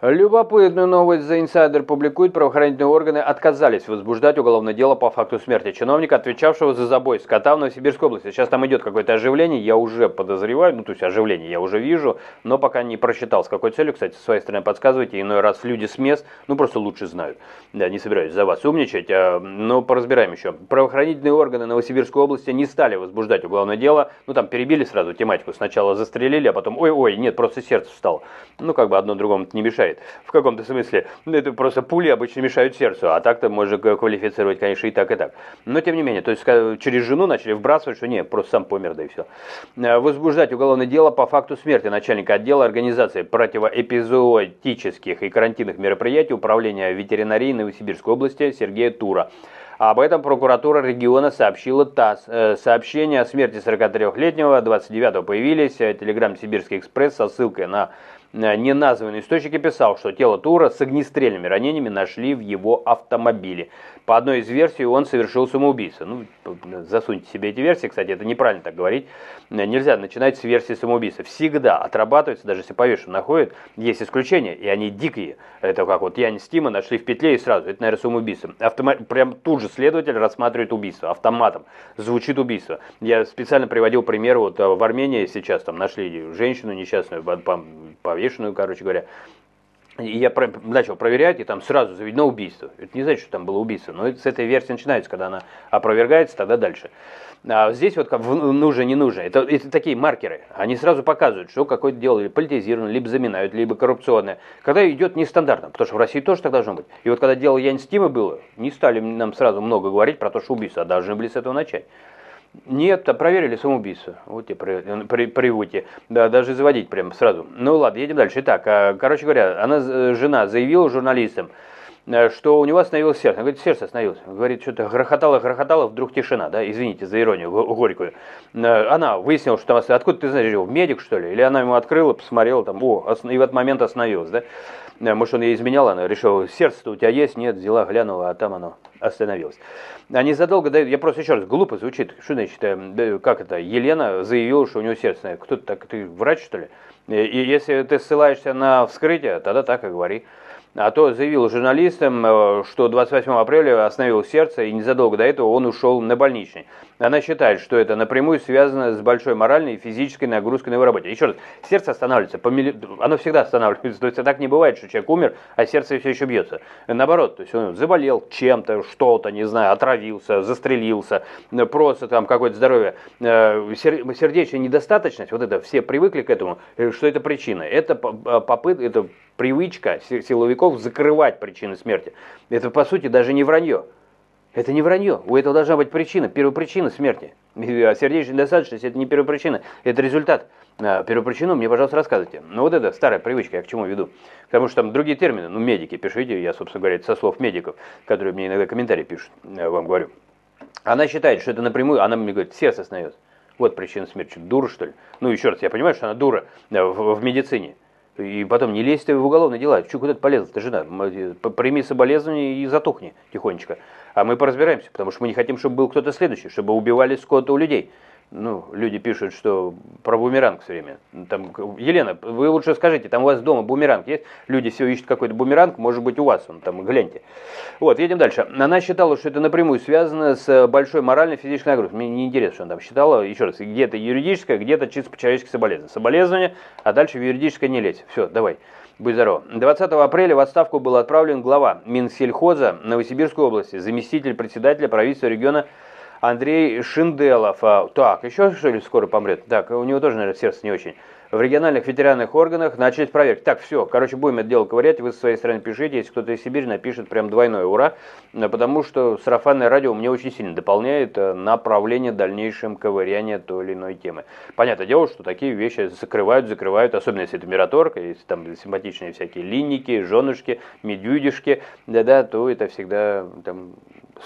Любопытную новость The Insider публикует. Правоохранительные органы отказались возбуждать уголовное дело по факту смерти чиновника, отвечавшего за забой скота в Новосибирской области. Сейчас там идет какое-то оживление, я уже подозреваю, ну то есть оживление я уже вижу, но пока не просчитал с какой целью. Кстати, с своей стороны подсказывайте, иной раз люди с мест, ну просто лучше знают. Да, не собираюсь за вас умничать, но поразбираем еще. Правоохранительные органы Новосибирской области не стали возбуждать уголовное дело, ну там перебили сразу тематику, сначала застрелили, а потом ой-ой, нет, просто сердце встало. Ну как бы одно другому не мешает. В каком-то смысле, это просто пули обычно мешают сердцу, а так-то можно квалифицировать, конечно, и так, и так. Но тем не менее, то есть через жену начали вбрасывать, что не, просто сам помер, да и все. Возбуждать уголовное дело по факту смерти начальника отдела организации противоэпизоотических и карантинных мероприятий Управления ветеринарии Новосибирской области Сергея Тура. Об этом прокуратура региона сообщила ТАСС. Сообщения о смерти 43-летнего 29-го появились. Телеграм «Сибирский экспресс» со ссылкой на неназванный источник писал, что тело Тура с огнестрельными ранениями нашли в его автомобиле. По одной из версий он совершил самоубийство. Ну, засуньте себе эти версии, кстати, это неправильно так говорить. Нельзя начинать с версии самоубийства. Всегда отрабатывается, даже если повешенного находят, есть исключения, и они дикие. Это как вот Янь Стима нашли в петле и сразу, это, наверное, самоубийство. Прям тут же следователь рассматривает убийство, автоматом. Звучит убийство. Я специально приводил пример, вот в Армении сейчас там нашли женщину несчастную, повешенную, короче говоря. И я начал проверять, и там сразу заведено убийство. Это не значит, что там было убийство, но с этой версии начинается, когда она опровергается, тогда дальше. А здесь вот как нужно, не нужно. Это такие маркеры. Они сразу показывают, что какое-то дело либо политизировано, либо заминают, либо коррупционное. Когда идет нестандартно, потому что в России тоже так должно быть. И вот когда дело Янь Стима было, не стали нам сразу много говорить про то, что убийство, а должны были с этого начать. Нет, проверили самоубийство. Вот тебе приводите. Да, даже заводить прям сразу. Ну ладно, едем дальше. Итак, короче говоря, жена заявила журналистам, что у него остановилось сердце. Она говорит, сердце остановилось. Говорит, что-то грохотало, вдруг тишина, да, извините за иронию горькую. Она выяснила, что там остановилось. Откуда ты знаешь, его медик, что ли? Или она ему открыла, посмотрела, там, и в этот момент остановилась, да? Может, он ей изменял, она решила, сердце-то у тебя есть? Нет, взяла, глянула, а там оно остановилось. Они задолго дают, я просто еще раз, глупо звучит, что значит, как это, Елена заявила, что у него сердце остановилось. Кто-то так, ты врач, что ли? И если ты ссылаешься на вскрытие, тогда так и говори. А то заявил журналистам, что 28 апреля остановилось сердце, и незадолго до этого он ушел на больничный. Она считает, что это напрямую связано с большой моральной и физической нагрузкой на его работе. Еще раз, сердце останавливается, оно всегда останавливается, то есть так не бывает, что человек умер, а сердце все еще бьется. Наоборот, то есть он заболел чем-то, что-то, не знаю, отравился, застрелился, просто там какое-то здоровье. Сердечная недостаточность, вот это все привыкли к этому, что это причина. Это попытка, это привычка силовиков закрывать причины смерти. Это, по сути, даже не вранье. Это не вранье. У этого должна быть причина, первопричина смерти. А сердечная недостаточность – это не первопричина, это результат. Первопричину мне, пожалуйста, рассказывайте. Ну вот это старая привычка, я к чему веду. Потому что там другие термины, ну медики, пишите, я, собственно говоря, со слов медиков, которые мне иногда комментарии пишут, я вам говорю. Она считает, что это напрямую, она мне говорит, сердце остановилось. Вот причина смерти. Дура, что ли? Ну, еще раз, я понимаю, что она дура в медицине. И потом не лезь ты в уголовные дела. Чего куда ты полезла, ты жена? Прими соболезнования и затухни тихонечко. А мы поразбираемся, потому что мы не хотим, чтобы был кто-то следующий, чтобы убивали скот у людей. Ну, люди пишут, что про бумеранг все время. Там, Елена, вы лучше скажите, там у вас дома бумеранг есть? Люди все ищут какой-то бумеранг, может быть у вас он там, гляньте. Вот, едем дальше. Она считала, что это напрямую связано с большой моральной физической нагрузкой. Мне не интересно, что она там считала. Еще раз, где-то юридическое, где-то чисто по-человечески соболезнование. Соболезнование, а дальше в юридическое не лезь. Все, давай. Будь здоров. 20 апреля в отставку был отправлен глава Минсельхоза Новосибирской области, заместитель председателя правительства региона Андрей Шинделов. Так, еще что ли скоро помрет? Так, у него тоже, наверное, сердце не очень. В региональных ветеринарных органах начались проверки. Так, все, короче, будем это дело ковырять. Вы со своей стороны пишите. Если кто-то из Сибири напишет, прям двойное ура. Потому что сарафанное радио мне очень сильно дополняет направление дальнейшем ковыряния той или иной темы. Понятное дело, что такие вещи закрывают, особенно если это мираторг, если там симпатичные всякие линники, женушки, медведишки, да, то это всегда там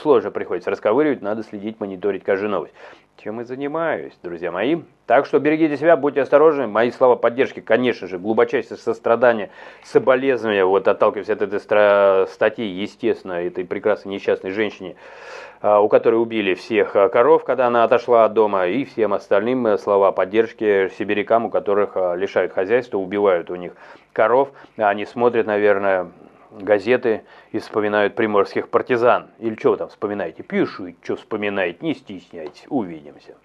сложно приходится расковыривать, надо следить, мониторить каждую новость. Чем и занимаюсь, друзья мои. Так что берегите себя, будьте осторожны. Мои слова поддержки, конечно же, глубочайшее сострадание, соболезнования, вот отталкиваясь от этой статьи, естественно, этой прекрасной несчастной женщине, у которой убили всех коров, когда она отошла от дома, и всем остальным слова поддержки сибирякам, у которых лишают хозяйства, убивают у них коров. Они смотрят, наверное, газеты и вспоминают приморских партизан. Или что вы там вспоминаете? Пишите, что вспоминаете, не стесняйтесь. Увидимся.